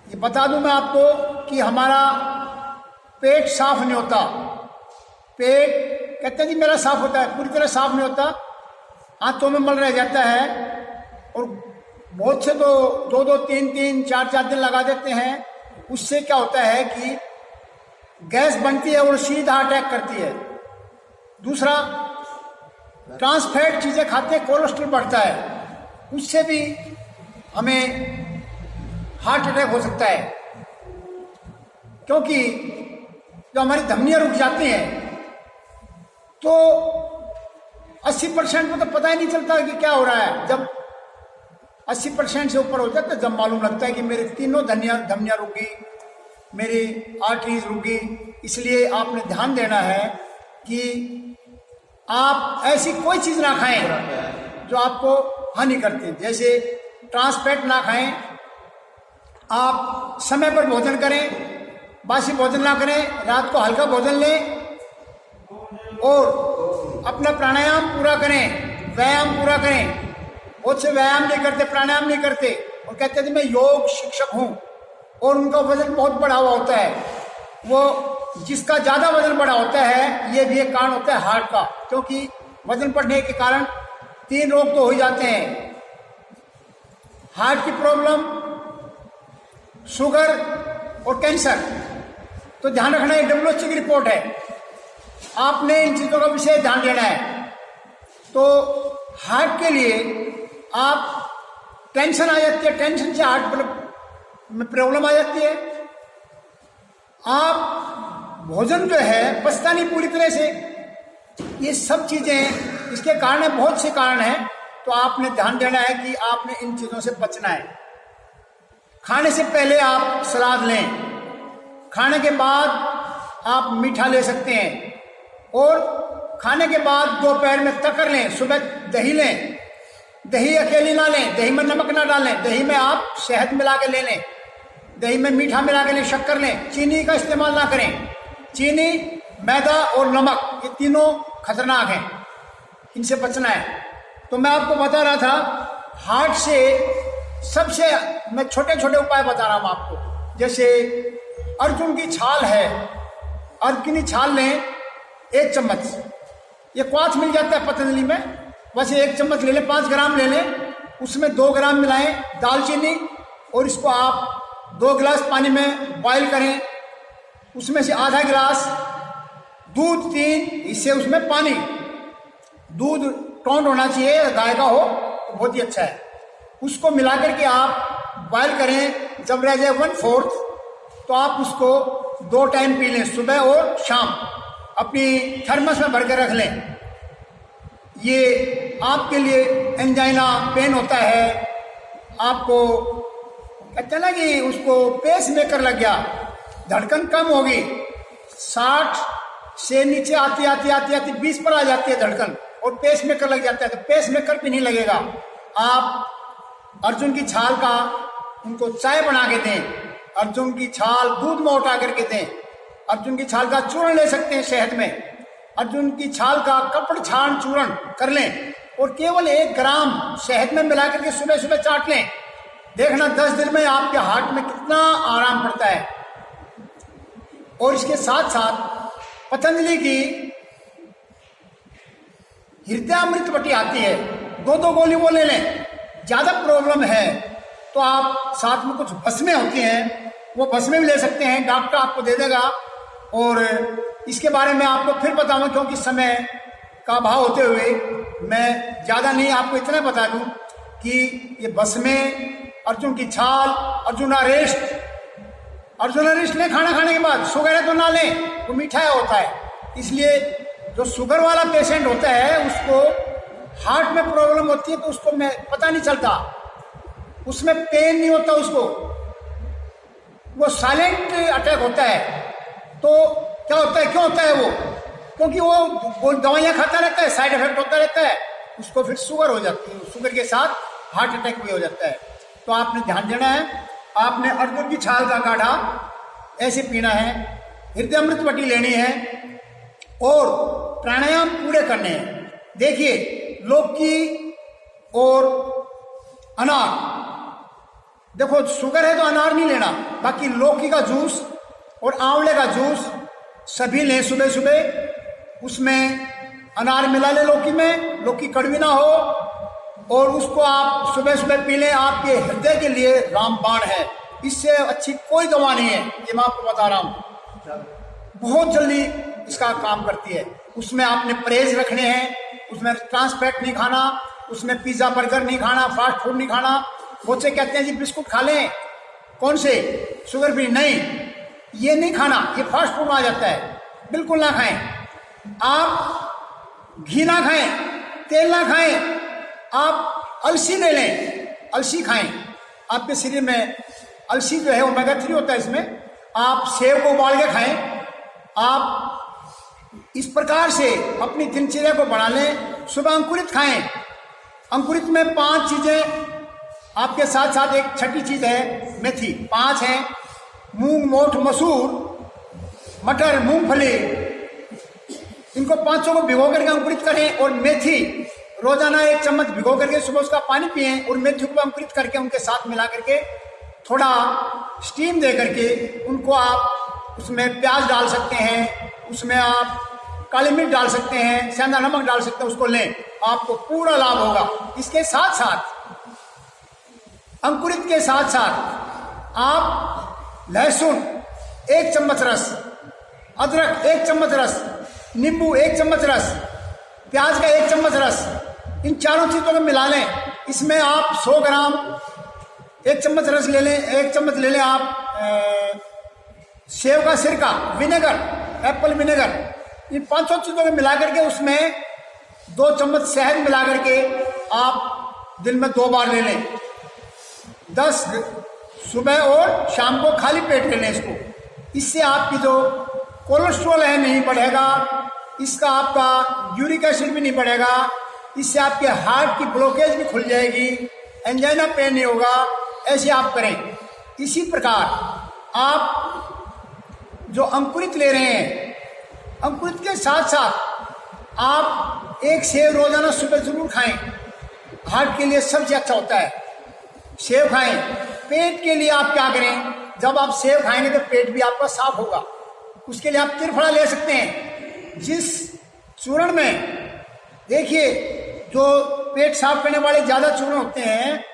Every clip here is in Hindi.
ये बता दूं मैं आपको कि हमारा पेट साफ नहीं होता। पेट कहते हैं जी मेरा साफ होता है, पूरी तरह साफ नहीं होता, आंतों में मल रह जाता है। और बहुत से तो 2-2, 3-3, 4-4 दिन लगा देते हैं। उससे क्या होता है कि गैस बनती है और सीधा अटैक करती है। दूसरा, ट्रांसफैट चीजें खाते हैं, कोलेस्ट्रॉल बढ़ता है, उससे भी हमें हार्ट अटैक हो सकता है। क्योंकि जो हमारी धमनियां रुक जाती हैं तो 80% में तो पता ही नहीं चलता कि क्या हो रहा है। जब 80% से ऊपर हो जाता है जब मालूम लगता है कि मेरे तीनों धमनियां रुक गई, मेरी आर्टरीज रुक गई। इसलिए आपने ध्यान देना है कि आप ऐसी कोई चीज ना खाएं जो आपको हानि करती है। जैसे ट्रांसफैट ना खाएं, आप समय पर भोजन करें, बासी भोजन ना करें, रात को हल्का भोजन लें और अपना प्राणायाम पूरा करें, व्यायाम पूरा करें। बहुत से व्यायाम नहीं करते, प्राणायाम नहीं करते और कहते थे मैं योग शिक्षक हूं, और उनका वजन बहुत बढ़ा हुआ होता है। वो जिसका ज्यादा वजन बढ़ा होता है, ये भी एक कारण होता है हार्ट का, क्योंकि वजन बढ़ने के कारण 3 रोग तो हो जाते हैं, हार्ट की प्रॉब्लम, शुगर और कैंसर। तो ध्यान रखना, ये WHO की रिपोर्ट है, आपने इन चीजों का विशेष ध्यान देना है। तो हार्ट के लिए आप टेंशन आ जाती है, टेंशन से हार्ट में प्रॉब्लम आ जाती है। आप भोजन जो है पचता नहीं पूरी तरह से, ये सब चीजें इसके कारण है, बहुत से कारण हैं। तो आपने ध्यान देना है कि आपने इन चीजों से बचना है। खाने से पहले आप सलाद लें, खाने के बाद आप मीठा ले सकते हैं, और खाने के बाद दोपहर में तकर लें, सुबह दही लें। दही अकेली ना लें, दही में नमक ना डालें, दही में आप शहद मिला के ले लें, दही में मीठा मिला के लें, शक्कर लें। चीनी का इस्तेमाल ना करें। चीनी, मैदा और नमक, ये तीनों खतरनाक हैं, इनसे बचना है। तो मैं आपको बता रहा था, हार्ट से सबसे मैं छोटे छोटे उपाय बता रहा हूं आपको। जैसे अर्जुन की छाल है, अर्जुन की छाल लें 1 चम्मच, ये क्वाथ मिल जाता है पतंजलि में, बस 1 चम्मच ले लें, 5 ग्राम ले लें, उसमें 2 ग्राम मिलाएं दालचीनी, और इसको आप 2 गिलास पानी में बॉईल करें। उसमें से आधा गिलास दूध, 3 हिस्से उसमें पानी। दूध टोंड होना चाहिए, गाय का हो तो बहुत ही अच्छा है। उसको मिला करके आप बॉईल करें, जब रह जाए 1/4 तो आप उसको 2 टाइम पी लें, सुबह और शाम। अपनी थर्मस में भर के रख लें। ये आपके लिए एंजाइना पेन होता है, आपको कहते हैं ना कि उसको पेस मेकर लग गया, धड़कन कम होगी, 60 से नीचे आती आती आती आती 20 पर आ जाती है धड़कन, और पेस मेकर लग जाता है। तो पेस मेकर भी नहीं लगेगा। आप अर्जुन की छाल का उनको चाय बना के दें, अर्जुन की छाल दूध में उठा करके दें, अर्जुन की छाल का चूर्ण ले सकते हैं शहद में, अर्जुन की छाल का कपड़ छान चूर्ण कर लें, और केवल 1 ग्राम शहद में मिला करके सुबह सुबह चाट लें। देखना 10 दिन में आपके हार्ट में कितना आराम पड़ता है। और इसके साथ साथ पतंजलि की हृदयामृत बटी आती है, 2-2 गोली वो ले लें। ज्यादा प्रॉब्लम है तो आप साथ में कुछ भस्में होती हैं, वो भस्में भी ले सकते हैं, डॉक्टर आपको दे देगा। और इसके बारे में आपको फिर बताऊंगा, क्योंकि समय का अभाव होते हुए मैं ज्यादा नहीं, आपको इतना बता दूं कि ये भस्में, अर्जुन की छाल, अर्जुनारिष्ट लें खाना खाने के बाद। शुगर है तो ना लें, वो मीठा होता है। इसलिए जो शुगर वाला पेशेंट होता है उसको हार्ट में प्रॉब्लम होती है, तो उसको मैं पता नहीं चलता, उसमें पेन नहीं होता, उसको वो साइलेंट अटैक होता है। तो क्या होता है, क्यों होता है वो? क्योंकि वो दवाइयां खाता रहता है, साइड इफेक्ट होता रहता है, उसको फिर शुगर हो जाती है, शुगर के साथ हार्ट अटैक भी हो जाता है। तो आपने ध्यान देना है, आपने अर्जुन की छाल का काढ़ा ऐसे पीना है, हृदयामृत बटी लेनी है, और प्राणायाम पूरे करने हैं। देखिए, लौकी और अनार देखो शुगर है तो अनार नहीं लेना, बाकी लौकी का जूस और आंवले का जूस सभी लें सुबह सुबह। उसमें अनार मिला लें लौकी में, लौकी कड़वी ना हो, और उसको आप सुबह सुबह पी लें। आपके हृदय के लिए रामबाण है, इससे अच्छी कोई दवा नहीं है, ये मैं आपको बता रहा हूँ। बहुत जल्दी इसका काम करती है। उसमें आपने परहेज रखने हैं, उसमें ट्रांस फैट नहीं खाना, उसमें पिज्जा बर्गर नहीं खाना, फास्ट फूड नहीं खाना। बहुत से कहते हैं जी बिस्कुट खा लें, कौन से, शुगर फ्री, नहीं, ये नहीं खाना, ये फास्ट फूड में आ जाता है, बिल्कुल ना खाएं। आप घी ना खाएं, तेल ना खाएं, आप अलसी ले लें, अलसी खाएं। आपके शरीर में अलसी जो है ओमेगा 3 होता है इसमें। आप सेब को उबाल के खाएं। आप इस प्रकार से अपनी दिनचर्या को बढ़ा लें। सुबह अंकुरित खाएं। अंकुरित में 5 चीजें, आपके साथ साथ एक छठी चीज है मेथी, 5 हैं। मूंग, मोठ, मसूर, मटर, मूंगफली, इनको 5 को भिगो करके अंकुरित करें। और मेथी रोजाना 1 चम्मच भिगो करके सुबह उसका पानी पिएं, और मेथी को अंकुरित करके उनके साथ मिला करके थोड़ा स्टीम दे करके उनको आप उसमें प्याज डाल सकते हैं, उसमें आप काली मिर्च डाल सकते हैं, सेंधा नमक डाल सकते हैं, उसको लें, आपको पूरा लाभ होगा। इसके साथ साथ अंकुरित के साथ साथ आप लहसुन 1 चम्मच रस, अदरक 1 चम्मच रस, नींबू 1 चम्मच रस, प्याज का 1 चम्मच रस, इन चारों चीजों को मिला लें। इसमें आप 100 ग्राम 1 चम्मच रस ले लें, 1 चम्मच ले लें आप सेव का सिरका, विनेगर, एप्पल विनेगर, इन 500 चीजों को मिला करके उसमें 2 चम्मच शहद मिला करके आप दिन में 2 बार ले लें। 10 सुबह और शाम को खाली पेट ले लें इसको। इससे आपकी जो कोलेस्ट्रॉल है नहीं बढ़ेगा, इसका आपका यूरिक एसिड भी नहीं बढ़ेगा, इससे आपके हार्ट की ब्लॉकेज भी खुल जाएगी, एंजाइना पेन नहीं होगा। ऐसे आप करें। इसी प्रकार आप जो अंकुरित ले रहे हैं, अंकुरित के साथ साथ आप 1 सेव रोजाना सुबह जरूर खाएं, हार्ट के लिए सबसे अच्छा होता है। सेव खाएं। पेट के लिए आप क्या करें, जब आप सेव खाएंगे तो पेट भी आपका साफ होगा। उसके लिए आप त्रिफला ले सकते हैं। जिस चूर्ण में देखिए जो पेट साफ करने वाले ज्यादा चूर्ण होते हैं,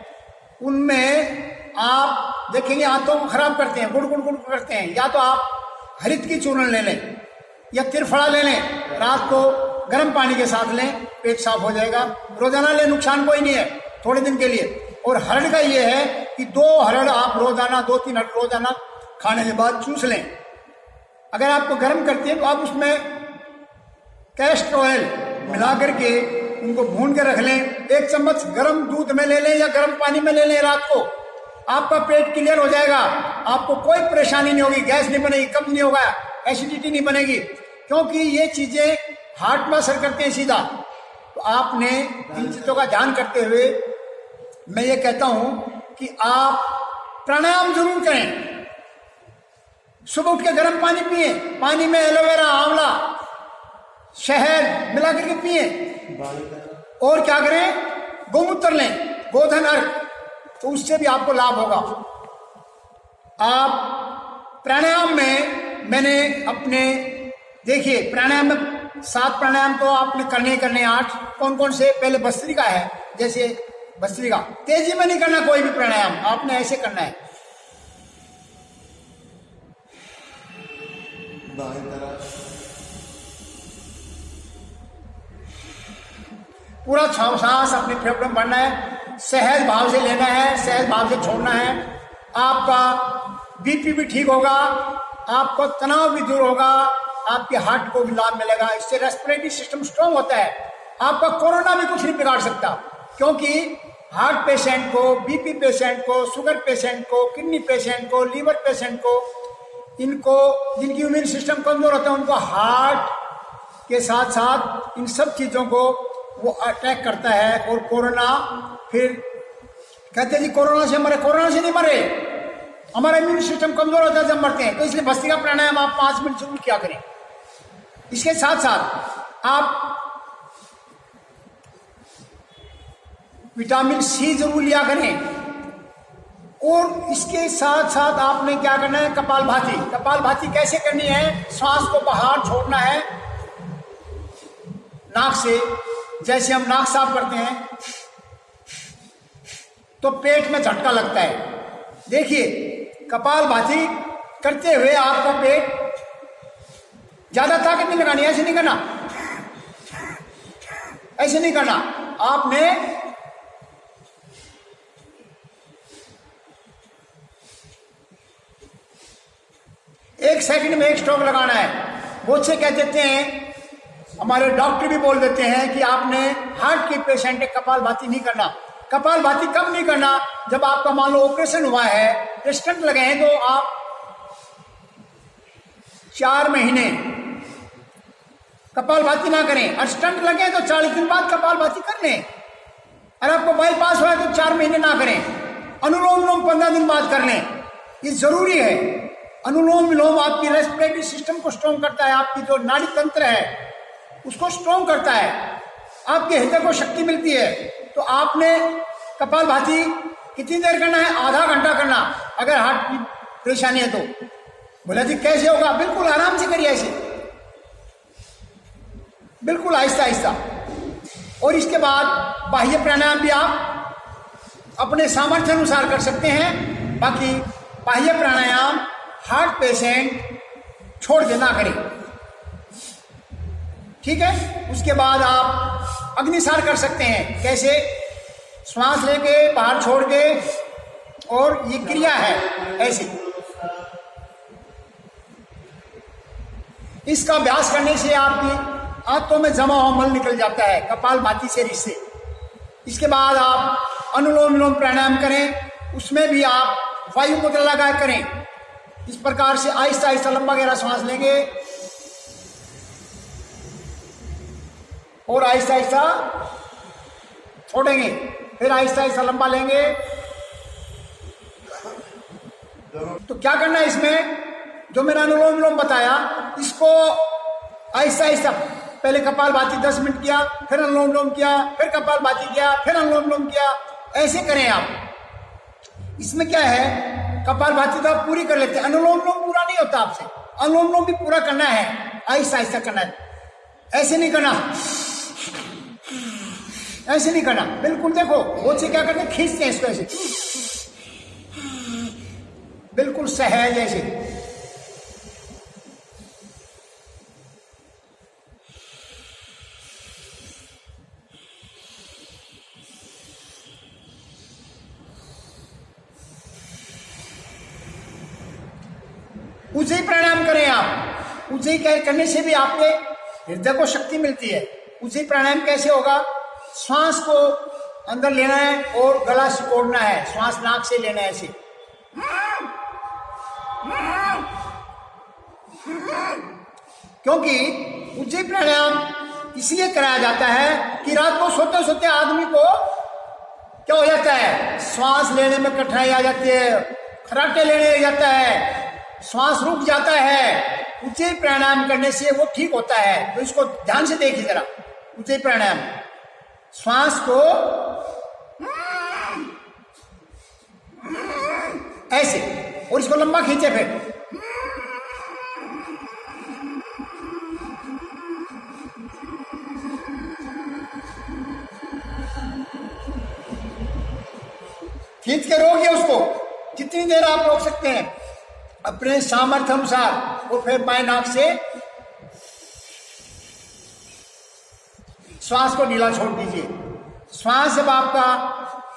उनमें आप देखेंगे आंतों को खराब करते हैं, गुड़ गुड़ गुड़ करते हैं। या तो आप हरित की चूर्ण ले लें या त्रिफला ले लें, रात को गर्म पानी के साथ लें, पेट साफ हो जाएगा। रोजाना ले, नुकसान कोई नहीं है, थोड़े दिन के लिए। और हरड़ का ये है कि 2 हरड़ आप रोजाना, 2-3 हरड़ रोजाना खाने के बाद चूस लें। अगर आपको गर्म करते हैं तो आप उसमें कैस्टर ऑयल मिला करके उनको भून के रख लें। 1 चम्मच गर्म दूध में ले लें या गर्म पानी में ले लें रात को, आपका पेट क्लियर हो जाएगा। आपको कोई परेशानी नहीं होगी, गैस नहीं बनेगी, कब्ज नहीं होगा, एसिडिटी नहीं बनेगी, क्योंकि ये चीजें हार्ट में असर करते हैं सीधा। तो आपने इन चीजों का ध्यान करते हुए मैं ये कहता हूं कि आप प्राणायाम जरूर करें। सुबह उठ के गर्म पानी पिए, पानी में एलोवेरा, आंवला, शहद मिला करके पिए। और क्या करें, गोमूत्र लें, गोधन अर्क, तो उससे भी आपको लाभ होगा। आप प्राणायाम में मैंने अपने देखिए, प्राणायाम में 7 प्राणायाम तो आपने करने ही करने, 8 कौन कौन से, पहले भस्त्रिका है, जैसे भस्त्रिका तेजी में नहीं करना कोई भी प्राणायाम, आपने ऐसे करना है। पूरा सांस अपने फेफड़ों में भरना है, सहज भाव से लेना है, सहज भाव से छोड़ना है। आपका बीपी भी ठीक होगा, आपको तनाव भी दूर होगा, आपके हार्ट को भी लाभ मिलेगा। इससे रेस्पिरेटरी सिस्टम स्ट्रांग होता है। आपका कोरोना भी कुछ नहीं बिगाड़ सकता, क्योंकि हार्ट पेशेंट को, बीपी पेशेंट को, शुगर पेशेंट को, किडनी पेशेंट को, लीवर पेशेंट को, इनको जिनकी इम्यून सिस्टम कमजोर होता है, उनको हार्ट के साथ साथ इन सब चीजों को वो अटैक करता है। और कोरोना, फिर कहते हैं जी कोरोना से मरे, कोरोना से नहीं मरे, हमारा इम्यून सिस्टम कमजोर होता है जब मरते हैं। तो इसलिए भस्त्रिका प्राणायाम आप 5 मिनट जरूर किया करें। इसके साथ साथ आप विटामिन सी जरूर लिया करें। और इसके साथ साथ आपने क्या करना है, कपालभाति। कपालभाति कैसे करनी है, श्वास को बाहर छोड़ना है नाक से, जैसे हम नाक साफ करते हैं तो पेट में झटका लगता है। देखिए, कपालभाति करते हुए आपका पेट, ज्यादा ताकत नहीं लगानी, ऐसे नहीं करना, ऐसे नहीं करना। आपने एक सेकंड में एक स्ट्रोक लगाना है। बहुत से कह देते हैं, हमारे डॉक्टर भी बोल देते हैं कि आपने हार्ट के पेशेंट कपालभाति नहीं करना। कपालभाति कब नहीं करना, जब आपका मान लो ऑपरेशन हुआ है, स्टंट लगे हैं, तो आप 4 महीने कपालभाति ना करें, और स्टंट लगे तो 40 दिन बाद कपालभाति कर लें। और आपको बाईपास हुआ है तो 4 महीने ना करें, अनुलोम विलोम 15 दिन बाद कर लें। ये जरूरी है। अनुलोम विलोम आपकी रेस्पिरेटरी सिस्टम को स्ट्रॉन्ग करता है, आपकी जो नाड़ी तंत्र है उसको स्ट्रॉन्ग करता है, आपके हृदय को शक्ति मिलती है। तो आपने कपालभाति कितनी देर करना है, आधा घंटा करना, अगर हार्ट की परेशानी है तो। बोला जी कैसे होगा, बिल्कुल आराम से करिए, ऐसे बिल्कुल आहिस्ता आहिस्ता। और इसके बाद बाह्य प्राणायाम भी आप अपने सामर्थ्य अनुसार कर सकते हैं। बाकी बाह्य प्राणायाम हार्ट पेशेंट छोड़ के ना करें, ठीक है। उसके बाद आप अग्निसार कर सकते हैं। कैसे, श्वास लेके बाहर छोड़ के, और ये क्रिया है ऐसी। इसका अभ्यास करने से आपकी आंतों में जमा हुआ मल निकल जाता है, कपालभाति से रिश्ते। इसके बाद आप अनुलोम विलोम प्राणायाम करें, उसमें भी आप वायु मुद्रा लगा करें। इस प्रकार से आहिस्ता आहिस्ता लंबा गहरा सांस लेंगे और आहिस्ता आहिस्ता छोड़ेंगे, फिर आहिस्ता आहिस्ता लंबा लेंगे। तो क्या करना है इसमें, जो मैंने अनुलोम विलोम बताया, इसको आहिस्ता आहिस्ता, पहले कपालभाति 10 मिनट किया, फिर अनुलोम विलोम किया, फिर कपालभाति किया, फिर अनुलोम विलोम किया, ऐसे करें आप। इसमें क्या है, कपालभाति तो आप पूरी कर लेते हैं, अनुलोम विलोम पूरा नहीं होता आपसे। अनुलोम विलोम भी पूरा करना है, आहिस्ता आहिस्ता करना है, ऐसे नहीं करना, ऐसे नहीं करना। बिल्कुल देखो, बहुत से क्या करते हैं, खींचते हैं इसको ऐसे, बिल्कुल सहज ऐसे। ऊंचाई प्राणायाम करें आप। ऊंचाई करने से भी आपके हृदय को शक्ति मिलती है। ऊंचाई प्राणायाम कैसे होगा, श्वास को अंदर लेना है और गला सिकोड़ना है, श्वास नाक से लेना है ऐसे। क्योंकि ऊंचाई प्राणायाम इसलिए कराया जाता है कि रात को सोते सोते आदमी को क्या हो जाता है, श्वास लेने में कठिनाई आ जाती है, खराटे लेने लग जाता है, श्वास रुक जाता है। ऊंचाई प्राणायाम करने से वो ठीक होता है। तो इसको ध्यान से देखिए जरा, ऊंचाई प्राणायाम, श्वास को ऐसे, और इसको लंबा खींचे, फिर खींच के रोकिए उसको, जितनी देर आप रोक सकते हैं अपने सामर्थ्य अनुसार। और फिर बाएं नाक से श्वास को ढीला छोड़ दीजिए। श्वास जब आपका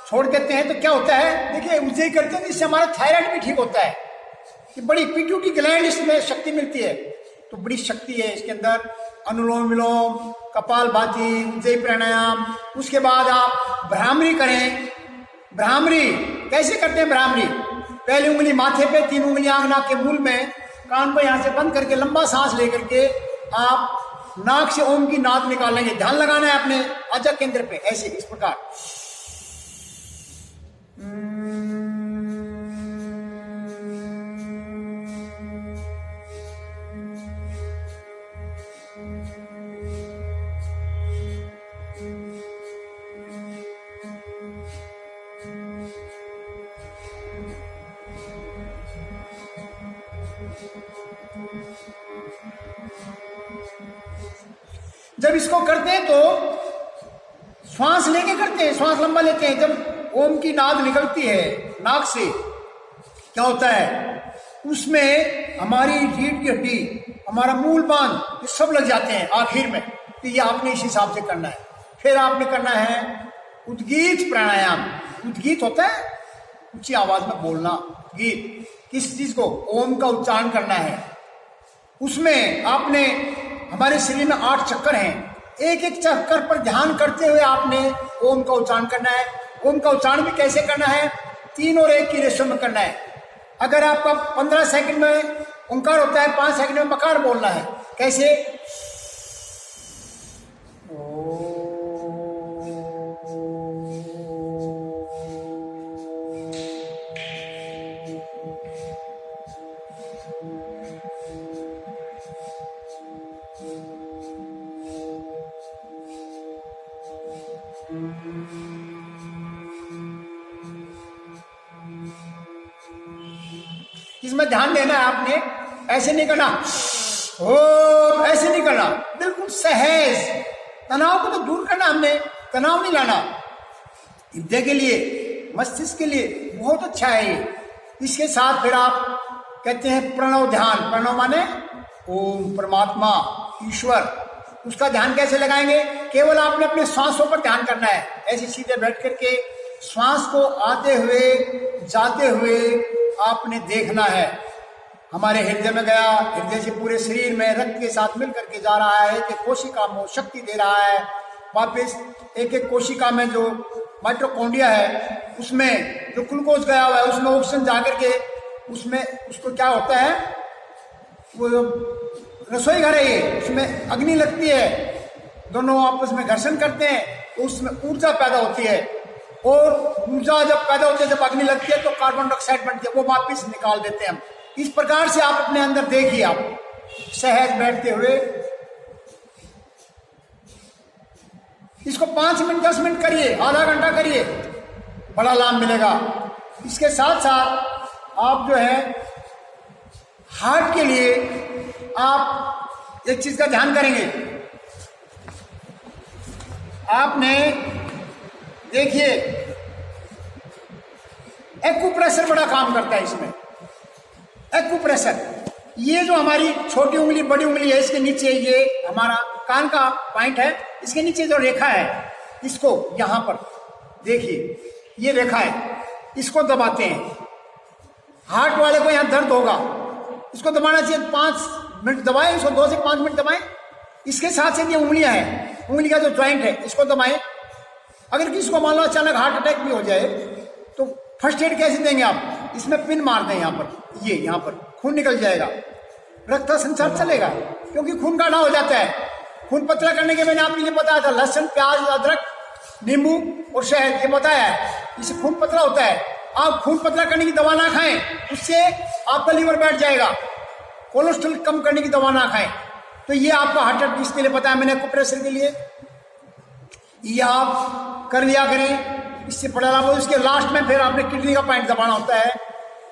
छोड़ देते हैं तो क्या होता है, देखिए ऊंचाई करते हैं, इससे हमारा थायराइड भी ठीक होता है। ये बड़ी पिट्यूटरी ग्लैंड, इसमें शक्ति मिलती है, तो बड़ी शक्ति है इसके अंदर। अनुलोम विलोम, कपालभाति, ऊंचाई प्राणायाम। उसके बाद आप भ्रामरी करें। भ्रामरी कैसे करते हैं, भ्रामरी पहली उंगली माथे पे, 3 उंगलियां आंख नाक के मूल में, कान पर यहां से बंद करके लंबा सांस लेकर के आप नाक से ओम की नाद निकालेंगे। ध्यान लगाना है अपने आजा केंद्र पे, ऐसे इस प्रकार। जब इसको करते हैं तो श्वास लेके करते हैं, श्वास लंबा लेते हैं। जब ओम की नाद निकलती है नाक से, क्या होता है उसमें हमारी रीढ़ की हड्डी, हमारा मूल बांध, ये सब लग जाते हैं आखिर में। तो ये आपने इस हिसाब से करना है। फिर आपने करना है उद्गीत प्राणायाम। उद्गीत होता है ऊंची आवाज में बोलना। गीत किस चीज को? ओम का उच्चारण करना है। उसमें आपने, हमारे शरीर में 8 चक्कर हैं, एक एक चक्कर पर ध्यान करते हुए आपने ओम का उच्चारण करना है। ओम का उच्चारण भी कैसे करना है? 3 और 1 की रेशो में करना है। अगर आपका 15 सेकंड में ओंकार होता है, 5 सेकंड में मकार बोलना है। कैसे? इसमें ध्यान देना है आपने, ऐसे नहीं करना, ओ ऐसे नहीं करना, बिल्कुल सहज। तनाव को तो दूर करना, हमने तनाव नहीं लाना। हृदय के लिए, मस्तिष्क के लिए बहुत अच्छा है ये। इसके साथ फिर आप कहते हैं प्रणव ध्यान। प्रणव माने ओम, परमात्मा, ईश्वर। उसका ध्यान कैसे लगाएंगे? केवल आपने अपने श्वासों पर ध्यान करना है। ऐसे सीधे बैठ करके श्वास को आते हुए जाते हुए आपने देखना है। हमारे हृदय में गया, हृदय से पूरे शरीर में रक्त के साथ मिल करके जा रहा है, एक एक कोशिका में शक्ति दे रहा है। वापिस एक एक कोशिका में जो माइटोकॉन्ड्रिया है उसमें जो ग्लूकोज गया हुआ है उसमें ऑक्सीजन जा करके उसमें उसको क्या होता है, वो रसोई घर है ये, उसमें अग्नि लगती है, दोनों आपस में घर्षण करते हैं तो उसमें ऊर्जा पैदा होती है। और ऊर्जा जब पैदा होती है, जब अग्नि लगती है तो कार्बन डाइऑक्साइड बनती है, वो वापिस निकाल देते हैं हम। इस प्रकार से आप अपने अंदर देखिए, आप सहज बैठते हुए इसको 5 मिनट 10 मिनट करिए, आधा घंटा करिए, बड़ा लाभ मिलेगा। इसके साथ साथ आप जो है हार्ट के लिए आप एक चीज का ध्यान करेंगे। आपने देखिए एक्यूप्रेशर बड़ा काम करता है इसमें। एक्यूप्रेशर, ये जो हमारी छोटी उंगली बड़ी उंगली है, इसके नीचे ये हमारा कान का पॉइंट है, इसके नीचे जो रेखा है इसको यहां पर देखिए, ये रेखा है, इसको दबाते हैं। हार्ट वाले को यहां दर्द होगा, इसको दबाना चाहिए। 5 मिनट दबाएं इसको, 2 से 5 मिनट दबाएं। इसके साथ से ये उंगलियां हैं, उंगली का जो ज्वाइंट है इसको दबाएं। अगर किसी को मान लो अचानक हार्ट अटैक भी हो जाए तो फर्स्ट एड कैसे देंगे आप? इसमें पिन मार दें, यहाँ पर, ये यहाँ पर खून निकल जाएगा, रक्त का संचार चलेगा, क्योंकि खून गाढ़ा हो जाता है। खून पतला करने के मैंने आपको ये बताया था, लहसुन, प्याज, अदरक, नींबू और शहद, ये बताया है, इससे खून पतला होता है। आप खून पतला करने की दवा ना खाएं, उससे आपका लीवर बैठ जाएगा। कोलेस्ट्रॉल कम करने की दवा ना खाएं। तो ये आपका हार्ट अटैक इसके लिए बताया मैंने, एक्यूप्रेशर के लिए। ये आप कर लिया करें, इससे बड़ा लाभ हो। इसके लास्ट में फिर आपने किडनी का पॉइंट दबाना होता है,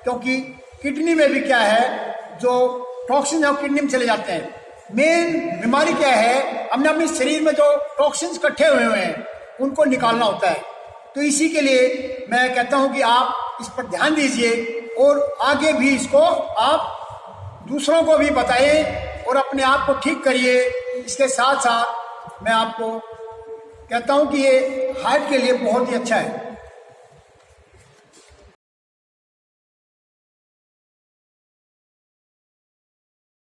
क्योंकि किडनी में भी क्या है, जो टॉक्सिन है वो किडनी में चले जाते हैं। मेन बीमारी क्या है, हमने अपने शरीर में जो टॉक्सिन्स इकट्ठे हुए हैं उनको निकालना होता है। तो इसी के लिए मैं कहता हूं कि आप इस पर ध्यान दीजिए और आगे भी इसको आप दूसरों को भी बताइए और अपने आप को ठीक करिए। इसके साथ साथ मैं आपको कहता हूं कि ये हार्ट के लिए बहुत ही अच्छा है।